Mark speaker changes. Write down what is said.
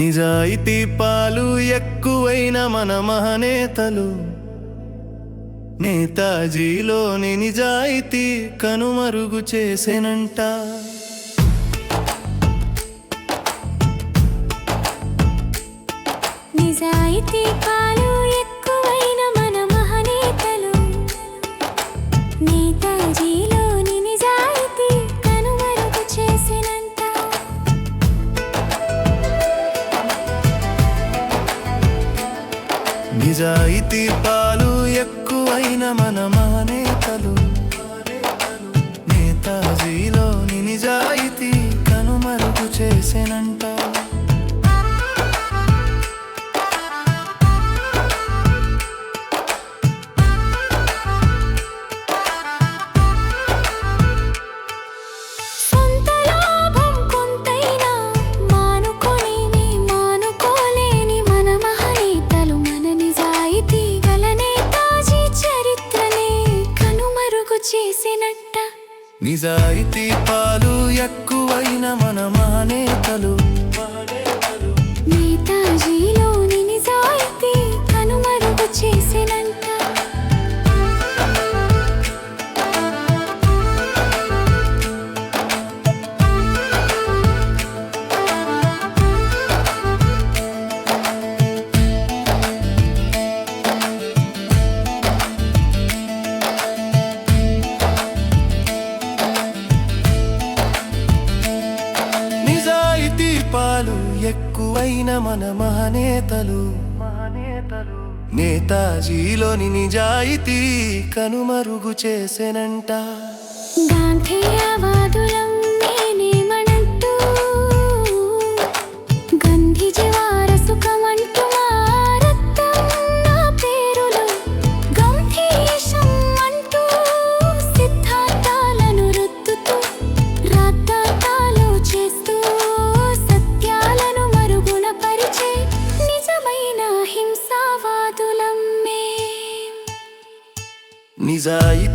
Speaker 1: నిజాయితీ పాలు ఎక్కువైన మన మహనేతలు, నేతాజీలోని నిజాయితీ కనుమరుగు చేసెనంట.
Speaker 2: నిజాయితీ పాలు ఎక్కువైన మన మహనేతలు, నేతాజీలోని నిజాయితీ కనుమరుగు చేసెనంట.
Speaker 1: నిజాయితీ పాలు ఎక్కువైన మన మహనేతలు, నేతాజీలోని నిజాయితీ కనుమరుగు చేసెనంట. నిజాయితీ పాలు ఎక్కువైన మన మహనేతలు,
Speaker 2: నేతాజీలోని నిజాయితీ కనుమరుగు చేసెనంట.
Speaker 1: పాలు ఎక్కువైన మన మహనేతలు, నేతాజీలోని నిజాయితీ కనుమరుగు చేసెనంట.
Speaker 2: గాంధేయవాదులం నేనేమనంటూ, గాంధీజీ వారసు కమంటూ మా రక్తం నా పేరులో గంధీశం అంటూ సిద్ధాంతాలను రుద్దుతూ రాద్ధాంతాలు చేస్తూ సత్యాలను మరుగున పరిచే నిజమైన హింసావాదులం మేం.
Speaker 1: నిజాయితీ